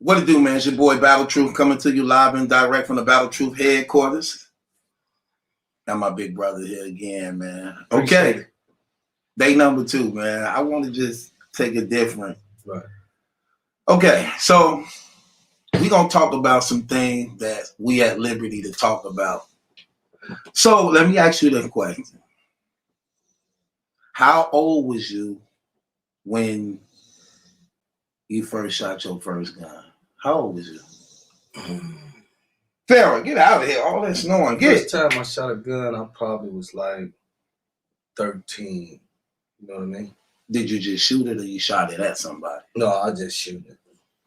What it do, man? It's your boy Battle Truth coming to you live and direct from the Battle Truth headquarters. Got my big brother here again, man. Okay. Day number 2, man. I want to just take it different. Right. Okay, so we're going to talk about some things that we at liberty to talk about. So let me ask you this question. How old was you when you first shot your first gun? How old was you? Farrah, get out of here. All that snoring. First time I shot a gun, I probably was like 13. You know what I mean? Did you just shoot it or you shot it at somebody? No, I just shoot it.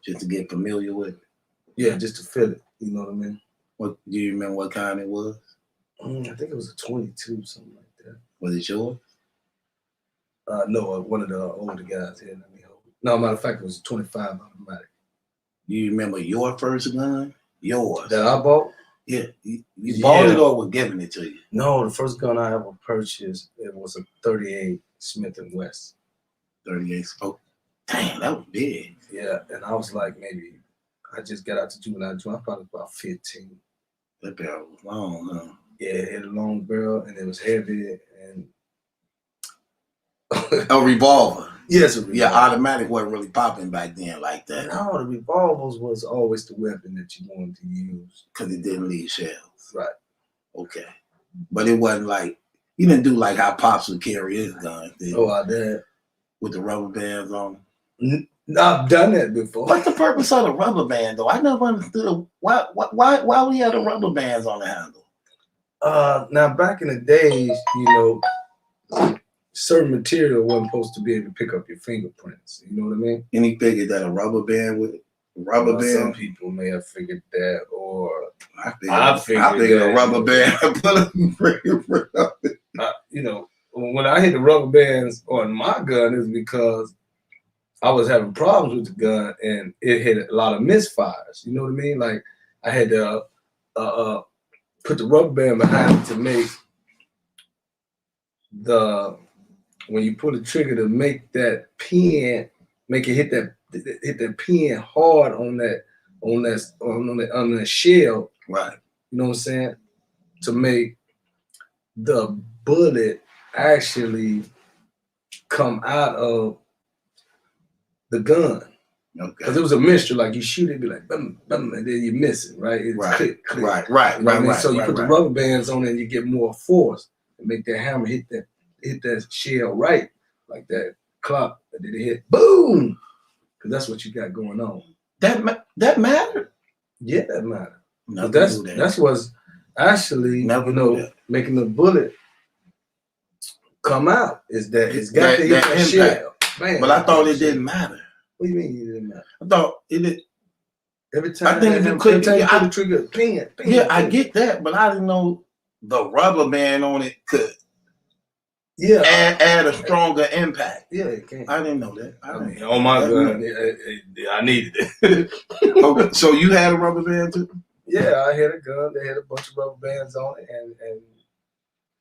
Just to get familiar with it? Yeah, just to feel it. You know what I mean? What do you remember what kind it was? I think it was a 22, something like that. Was it yours? No, one of the older guys here. Let me hold it. No, matter of fact, it was a 25 automatic. You remember your first gun? Yours. That I bought? Yeah. You bought it or were giving it to you? No, the first gun I ever purchased, it was a 38 Smith & Wesson. 38. Oh, damn, that was big. Yeah, and I was like maybe, I just got out to juvenile. I probably about 15. That barrel was long, huh? Yeah, it had a long barrel and it was heavy and a revolver. Yes, a revolver. Yeah, automatic wasn't really popping back then like that. No, the revolvers was always the weapon that you wanted to use. Because it didn't leave shells. Right. Okay. But it wasn't like, you didn't do like how Pops would carry his gun, did you? Oh, I did. With the rubber bands on them? I've done that before. What's the purpose of the rubber band, though? I never understood why we had the rubber bands on the handle. Now, back in the days, you know, certain material wasn't supposed to be able to pick up your fingerprints. You know what I mean? And he figured that a rubber band would band. Some people may have figured that, or I figured a rubber band put a fingerprint up it. You know, when I hit the rubber bands on my gun, is because I was having problems with the gun and it hit a lot of misfires. You know what I mean? Like I had to put the rubber band behind it to make when you pull the trigger to make that pin, make it hit that pin hard on the shell. Right. You know what I'm saying? To make the bullet actually come out of the gun. Okay. Because it was a mixture, like you shoot it, be like, bum, bum, and then you miss it, right? It's right. Click. Right. So you put the rubber bands on it and you get more force and make that hammer hit that shell right, like that clock, and then it hit boom. Because that's what you got going on. That mattered? Yeah, that mattered. That's what's actually making the bullet come out, is that it's got to hit that shell. Man, but I thought it didn't matter. What do you mean it didn't matter? I thought it did. Every time I think if you click the trigger, ping. Yeah, I get that, but I didn't know the rubber band on it could add a stronger impact. Yeah, it can. I didn't know that. I mean, on my gun, I needed it. Okay, so you had a rubber band too? Yeah, I had a gun. They had a bunch of rubber bands on it, and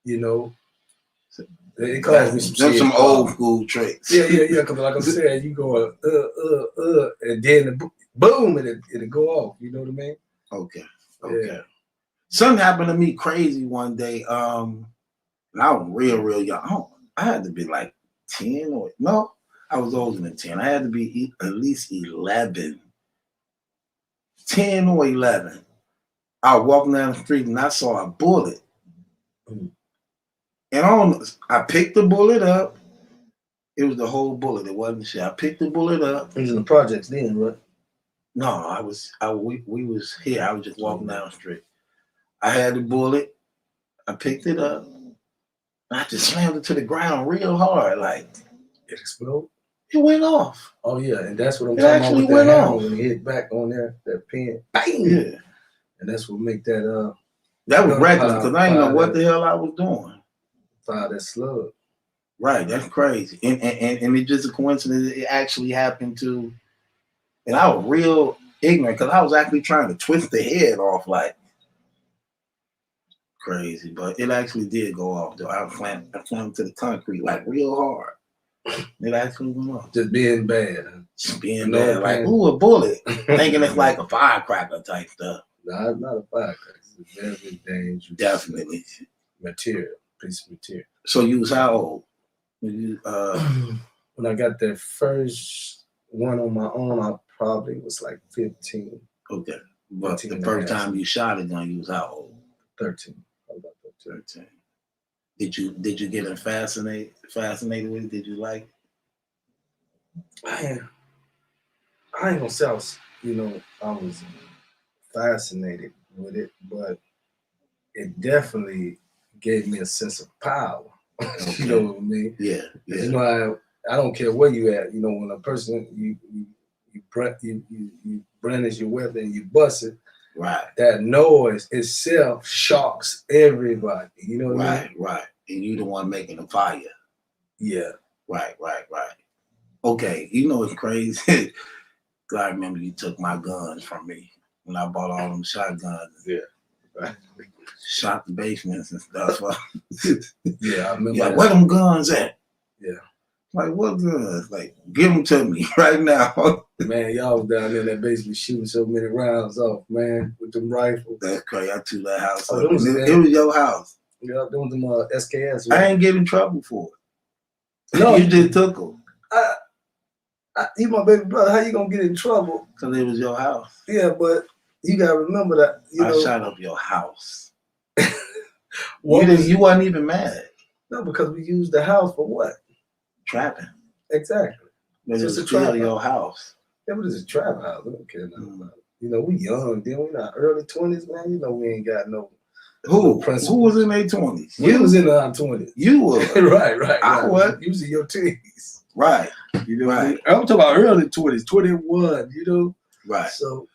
you know, they caused me some old school tricks. Yeah. Because like I said, you go and then boom, it'll go off. You know what I mean? Okay. Yeah. Something happened to me crazy one day. And I was real young. I had to be like 10 or no, I was older than 10. I had to be at least 11. 10 or 11. I was walking down the street and I saw a bullet. And I picked the bullet up. It was the whole bullet. It wasn't shit. I picked the bullet up. It was in the projects then, right? No, we was here. I was just walking down the street. I had the bullet. I picked it up. And I just slammed it to the ground real hard. Like, it exploded? It went off. Oh, yeah. And that's what I'm talking about with that hammer. When it hit back on there, that pin, bang! Yeah. And that's what make that... That was reckless because I didn't know what the hell I was doing. Fire that slug. Right, that's crazy. And it's just a coincidence. It actually happened to, and I was real ignorant because I was actually trying to twist the head off like crazy, but it actually did go off though. I slammed to the concrete like real hard. It actually went off. Just being bad. Just being bad. Like, ooh, a bullet. Thinking it's like a firecracker type stuff. No, it's not a firecracker. It's a very dangerous. Definitely. Material. Piece of material. So you was how old? When you when I got that first one on my own, I probably was like 15. Okay. But the first time you shot a gun, you was how old? 13. I was about 13. Did you get fascinated with it? Did you like it? I ain't gonna say I was, I was fascinated with it, but it definitely gave me a sense of power. Okay. You know what I mean? Yeah. You know, I don't care where you at. You know, when a person you brandish your weapon and you bust it, right? That noise itself shocks everybody. You know what I mean? Right. And you the one making the fire. Yeah. Right. Okay, you know it's crazy. I remember you took my guns from me when I bought all them shotguns. Yeah. Right. Shot the basements and stuff. Yeah, I remember. Yeah, where them guns at? Yeah. Like, what guns? Like, give them to me right now. Man, y'all was down there in that basement shooting so many rounds off, man, with them rifles. That's crazy. I took that house up. It was your house. Yeah, doing them SKS. Right? I ain't get in trouble for it. No, you just took them. You my baby brother. How you gonna get in trouble? Because it was your house. Yeah, but you gotta remember that. I shot up your house. You wasn't even mad. No, because we used the house for what? Trapping. Exactly. It's just a trap your house. Yeah, but it's a trap house. I don't care nothing about it. You know, we young, then we not early 20s, man. You know, we ain't got no. Who was in their 20s? We was in our 20s. You were. right. I was. You was in your teens. Right. You know, right. I'm talking about early 20s, 21, you know? Right. So,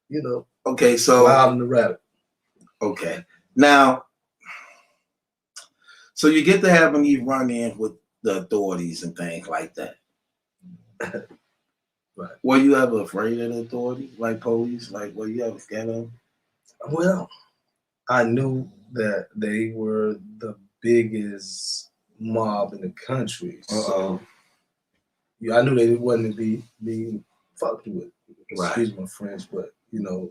you know. Okay, so. Wild and the rabbit. Okay. Now, so you get to having you run in with the authorities and things like that. Right. Were you ever afraid of the authorities, like police? Like, were you ever scared of them? Well, I knew that they were the biggest mob in the country. So I knew they wasn't to be fucked with. Right. Excuse my French, but you know,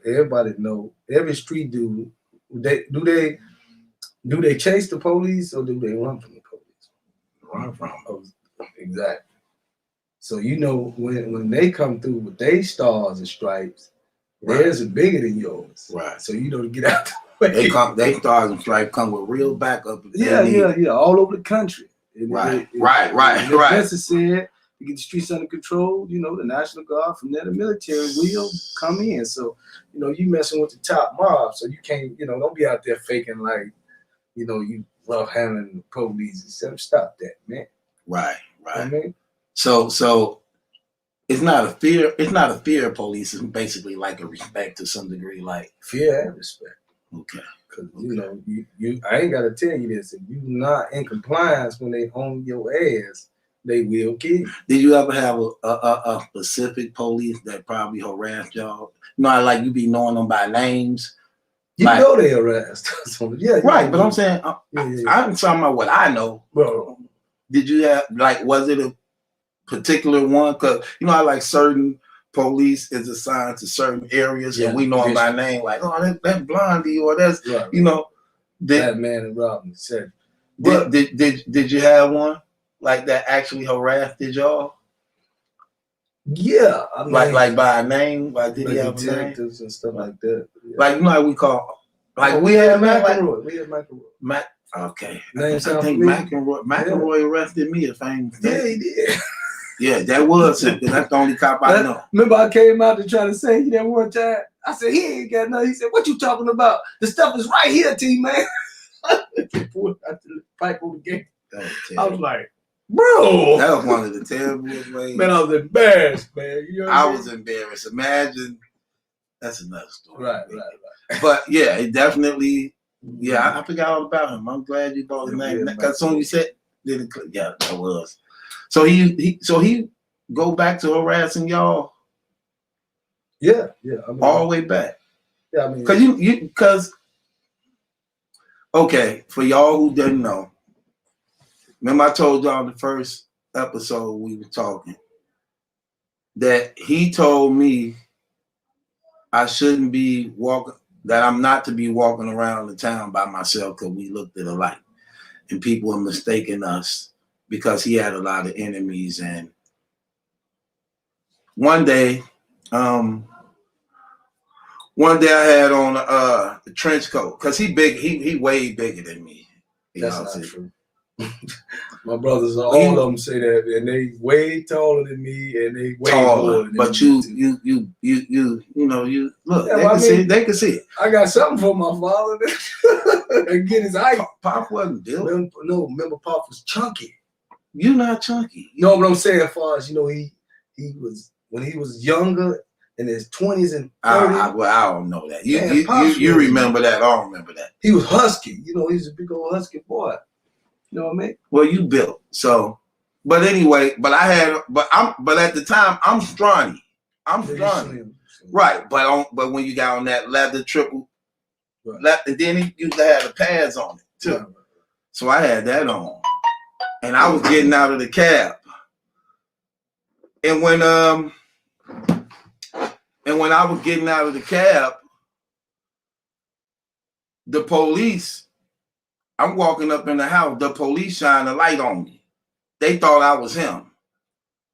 everybody know, every street dude, do they chase the police or do they run from the police? Run from them. Exactly. So you know when they come through with their stars and stripes, theirs are bigger than yours. Right. So you know to get out the way. They stars and stripes come with real backup. Yeah, all over the country. Right. As I said, to get the streets under control, you know, the National Guard from there, the military will come in. So, you know, you messing with the top mob, so you can't, you know, don't be out there faking like, you know, you love handling the police and stuff. Stop that, man. Right. I mean, so it's not a fear. It's not a fear of police. It's basically like a respect to some degree, like fear and respect. Okay. Because you know, you I ain't gotta tell you this. If you not in compliance when they own your ass, they will kill you. Did you ever have a specific police that probably harassed y'all? No, like you be knowing them by names. You like, know they harassed. So, yeah. Right, but I'm saying I'm talking about what I know. Bro, did you have was it a particular one? Because you know how like certain police is assigned to certain areas and we know them by name, like, oh, that's Blondie or that's you know that man and Robin said. Did you have one like that actually harassed y'all? Yeah, I mean, like by a name, like did he have detectives and stuff like that. Yeah. Like you know how we call we had McElroy. We had McElroy. Okay. I think McElroy arrested me if I ain't mistaken. Yeah, he did. Yeah, that was it. That's the only cop I know. Remember, I came out to try to say you that one time. I said he ain't got nothing. He said, "What you talking about? The stuff is right here, T-man." Pulled out the pipe on the gate. I was like, "Bro, that was one of the terrible ways." Man, I was embarrassed, man. You know I was embarrassed. Imagine. That's another story. Right. But yeah, it definitely. Yeah, I forgot all about him. I'm glad you brought his name. Because soon you said, yeah, that was. So he go back to harassing y'all. Yeah. I mean, all the way back. Yeah, I mean, because okay, for y'all who didn't know, remember I told y'all the first episode we were talking that he told me I shouldn't be walking, that I'm not to be walking around the town by myself because we looked at a light and people were mistaking us because he had a lot of enemies. And one day I had on a trench coat because he way bigger than me. That's not true. My brothers, all of them say that, and they way taller than me, and they way taller than but me. You know, you look. Yeah, they can see it. They can see it. I got something for my father and get his height. Pop wasn't built. Remember Pop was chunky. You're not chunky. You know what I'm saying? As far as, you know, he was, when he was younger, in his 20s and 30s. Well, I don't know that. You remember that? I don't remember that. He was husky. You know, he's a big old husky boy. You know what I mean? Well, you built. So, but anyway, but at the time, I'm scrawny. I'm scrawny. Right. But when you got on that leather triple, right. And then he used to have the pads on it too. Right. So I had that on. And I was getting out of the cab. And when I was getting out of the cab, the police, I'm walking up in the house, the police shined a light on me. They thought I was him.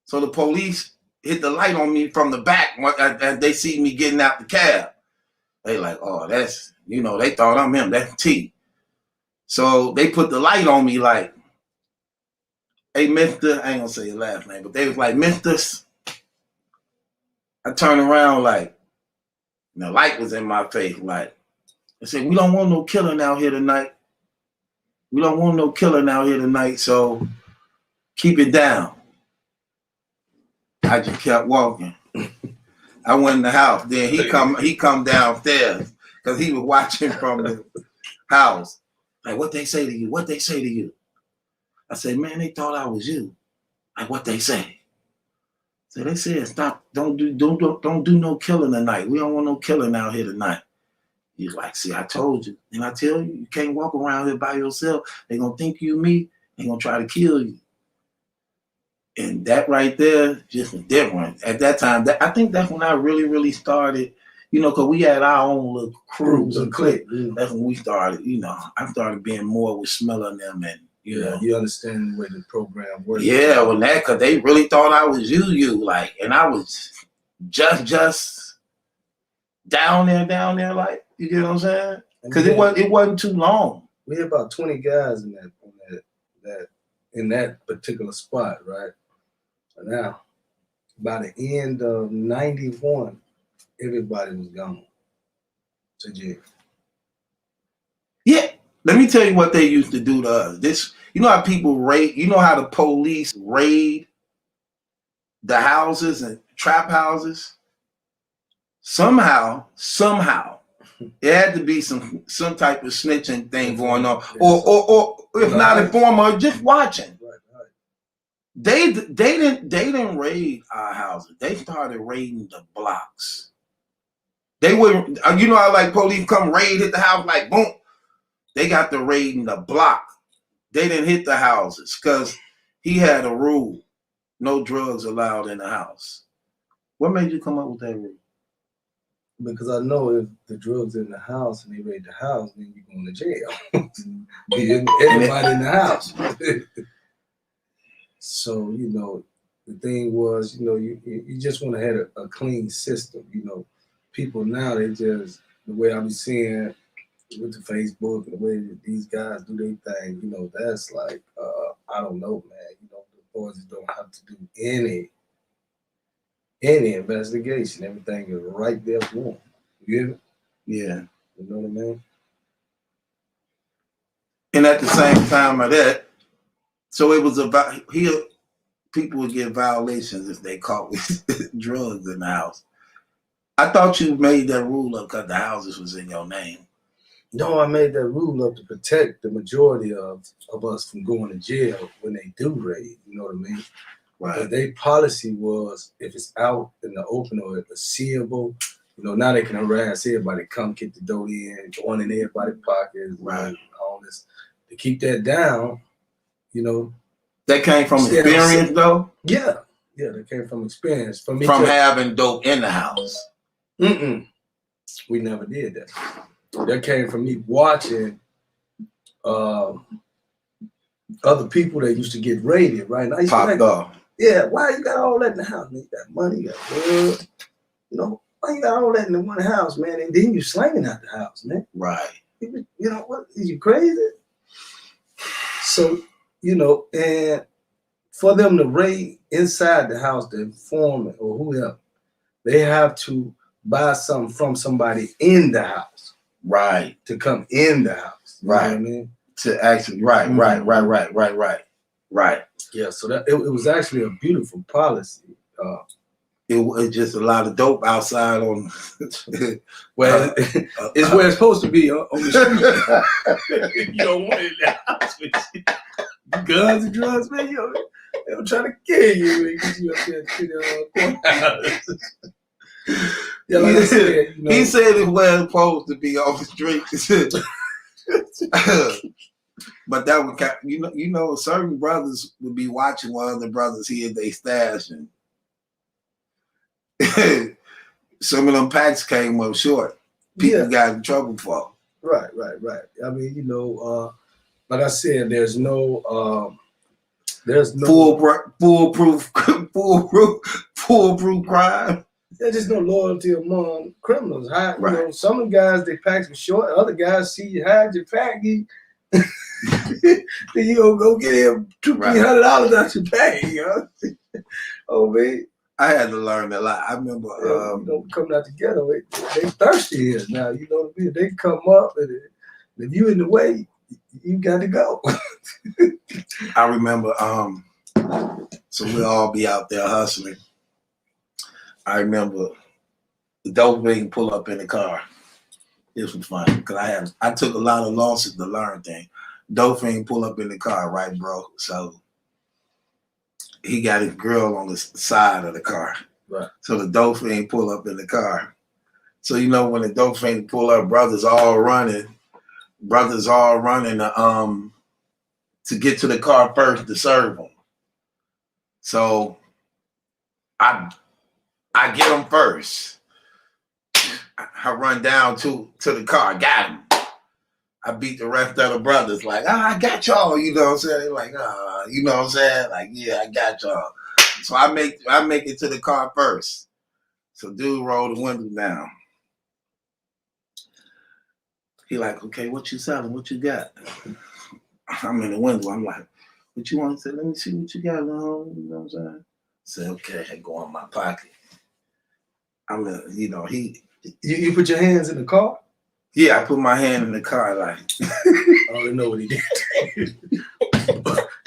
So the police hit the light on me from the back and they see me getting out the cab. They like, oh, that's, you know, they thought I'm him, that's T. So they put the light on me like, hey, Mr., I ain't gonna say your last name, but they was like, Mr. I turned around like, and the light was in my face. Like, I said, we don't want no killing out here tonight. We don't want no killing out here tonight, so keep it down. I just kept walking. I went in the house. Then he come downstairs because he was watching from the house. Like, what they say to you? What they say to you? I said, man, they thought I was you. Like, what they say? So they said, stop, don't do no killing tonight. We don't want no killing out here tonight. He's like, see, I told you. And I tell you, you can't walk around here by yourself. They're gonna think you me, they're gonna try to kill you. And that right there, just different. At that time, I think that's when I really, really started, you know, because we had our own little crews and clique. That's when we started, you know, I started being more with smelling them and, you know. You understand the way the program works. Yeah, well, that, because they really thought I was you, like, and I was just down there, like, you get what I'm saying? Because it wasn't too long. We had about 20 guys in that particular spot, right? But now, by the end of 91, everybody was gone to jail. Yeah. Let me tell you what they used to do to us. This, you know how people raid, you know how the police raid the houses and trap houses? Somehow, it had to be some type of snitching thing going on, or if not informer, just watching. They didn't raid our houses. They started raiding the blocks. They would, you know how like police come raid hit the house like boom. They got the raid in the block. They didn't hit the houses because he had a rule: no drugs allowed in the house. What made you come up with that rule? Because I know if the drugs in the house and they raid the house, then you're going to jail. Everybody in the house. So, you know, the thing was, you know, you just want to have a clean system. You know, people now, they just, the way I be seeing with the Facebook and the way that these guys do their thing, you know, that's like, I don't know, man. You know, the authorities don't have to do any investigation. Everything is right there for them. You hear me? Yeah. You know what I mean? And at the same time of that, so it was about here, people would get violations if they caught with drugs in the house. I thought you made that rule up because the houses was in your name. No, I made that rule up to protect the majority of us from going to jail when they do raid. You know what I mean? Right. But their policy was if it's out in the open or if it's seeable, you know, now they can harass everybody, come kick the door in, going in everybody's pockets, right? All this. To keep that down, you know, That came from experience, though? Yeah. Yeah, that came from experience. For me from having dope in the house? We never did that. That came from me watching other people that used to get raided, right? And I used Popped off. Yeah, why you got all that in the house? Man, you got money, you got blood. You know, why you got all that in the one house, man? And then you slanging out the house, man. Right. You know, what? Is you crazy? So, you know, and for them to raid inside the house, the informant or whoever, they have to buy something from somebody in the house. Right. To come in the house. Right. You know what I mean? To actually, right. Yeah, so that it was actually a beautiful policy. It was just a lot of dope outside on well, it's where it's supposed to be on the street. You don't want it in the house. Guns and drugs, man. They don't try to kill you when you up there to the courthouse. Yeah, like I said, you know, he said it was supposed to be on the street. But that would, you know, certain brothers would be watching one of the brothers here, they stash, and some of them packs came up short. People got in trouble for. Right. I mean, you know, like I said, there's no foolproof crime. There's just no loyalty among criminals. You know, some of the guys, their packs were short. Other guys see you hide your pack, then you gonna go get him $200-300 out your bag, you know? Oh man, I had to learn a lot. I remember you know, coming out together, they thirsty here now. You know what I mean? They come up, and if you in the way, you got to go. I remember, so we'll all be out there hustling. I remember the dope being pull up in the car. This was funny because I took a lot of losses to learn things. Dope fiend pull up in the car, right, bro? So he got his girl on the side of the car. Right. So the dope fiend pull up in the car. So you know when the dope fiend pull up, brothers all running to get to the car first to serve them. So I get them first. I run down to the car, got him. I beat the rest of the brothers like, I got y'all, you know what I'm saying? They're like, you know what I'm saying? Like, yeah, I got y'all. So I make it to the car first. So dude rolled the window down. He like, okay, what you selling? What you got? I'm in the window. I'm like, what you want to say? Let me see what you got, you know what I'm saying? I said, okay, I go in my pocket. You know, You put your hands in the car? Yeah, I put my hand in the car like. I don't know what he did.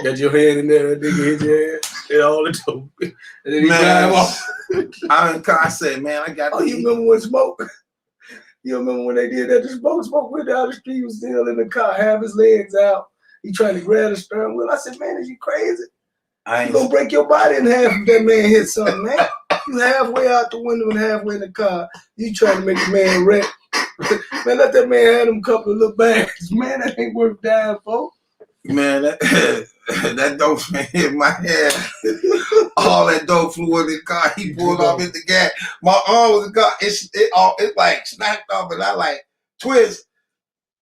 Got your hand in there, that nigga hit your hand, and all the dope. And then he drive off. I said, man, I got. Oh, you remember when Smoke? You remember when they did that? The Smoke went down the street, he was still in the car, have his legs out. He trying to grab the steering wheel. I said, man, is you crazy? You gonna break your body in half if that man hit something, man. You halfway out the window and halfway in the car. You trying to make the man wreck. Man, let that man have them couple of little bags. Man, that ain't worth dying for. Man, that dope hit my head. All that dope flew in the car. He pulled off at the gas. My arm was in the car. It like snapped off, and I like twist.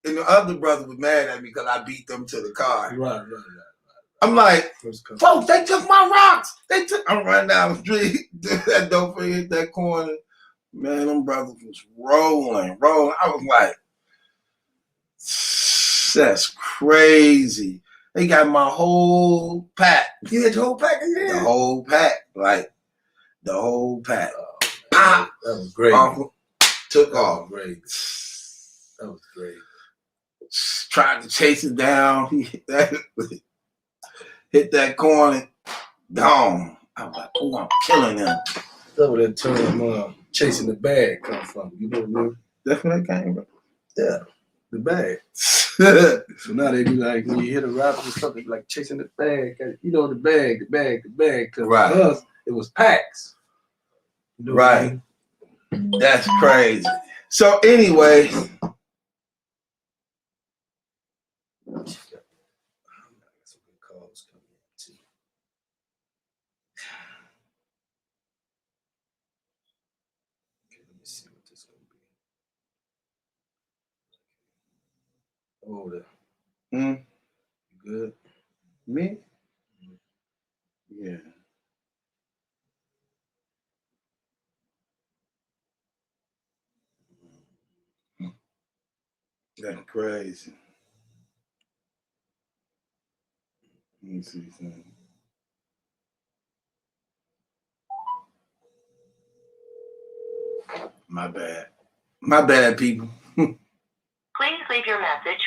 And the other brother was mad at me because I beat them to the car. Right. I'm like, folks, they took my rocks. I'm running down the street. That dope hit that corner. Man, them brothers was rolling. I was like, that's crazy. They got my whole pack. You had your whole pack in there? The whole pack. Like, the whole pack. That was great. Uncle took off. Great. That was great. Tried to chase it down. He hit that corner. Gone. I was like, oh, I'm killing him. That's where that term chasing the bag come from. You know what I mean? That's where that came from. Yeah, the bag. So now they be like, when you hit a rapper or something, like chasing the bag. You know, the bag. Because for us, it was packs. You know right. I mean? That's crazy. So anyway. me see what this is gonna be. Oh, there. Mm. You good? Me? Yeah. That's crazy. Let me see something. My bad. My bad, people. Please leave your message.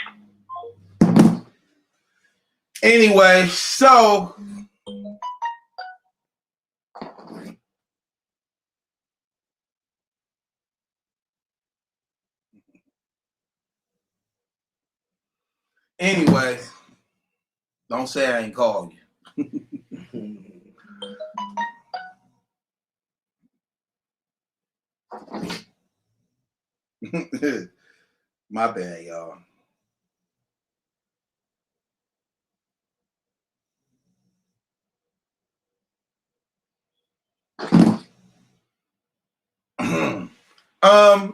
Anyway, so anyway, don't say I ain't called you. My bad, y'all.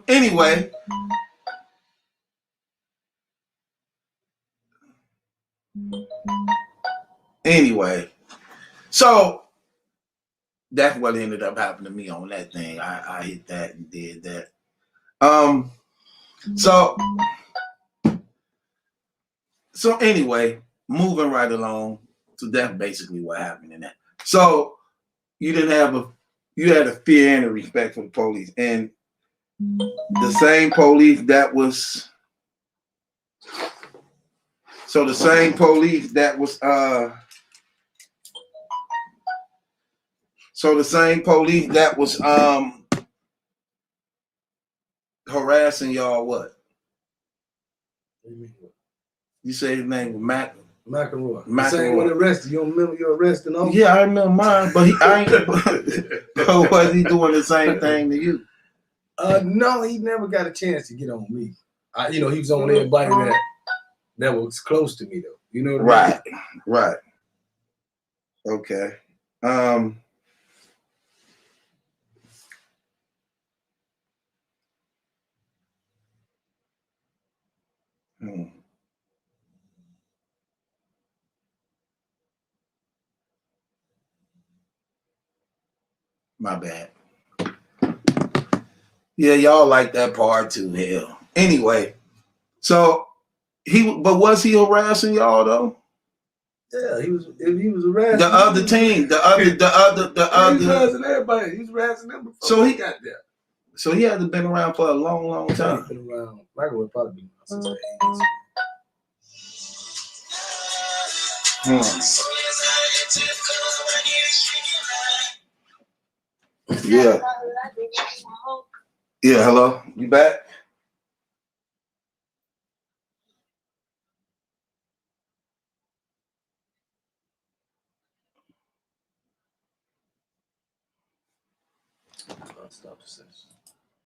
Anyway. Anyway, so that's what ended up happening to me on that thing. I hit that and did that. So anyway, moving right along. So that's basically what happened in that. So you had a fear and a respect for the police, and the same police that was. So the same police that was harassing y'all, what? You say his name was McElroy. The same one arrested. You don't remember your arrest and all? Yeah, I remember mine, but was he doing the same thing to you? No, he never got a chance to get on me. He was on everybody that was close to me, though. You know what I mean? Right. Okay. My bad. Yeah, y'all like that part too. Hell. Anyway, so was he harassing y'all though? Yeah, he was harassing the other team. The other. He was harassing everybody. He was harassing them before so he got there. So he hasn't been around for a long, long time. He's been around. Michael would probably been around since the 80s. Yeah. Yeah, hello? You back? Stop the session.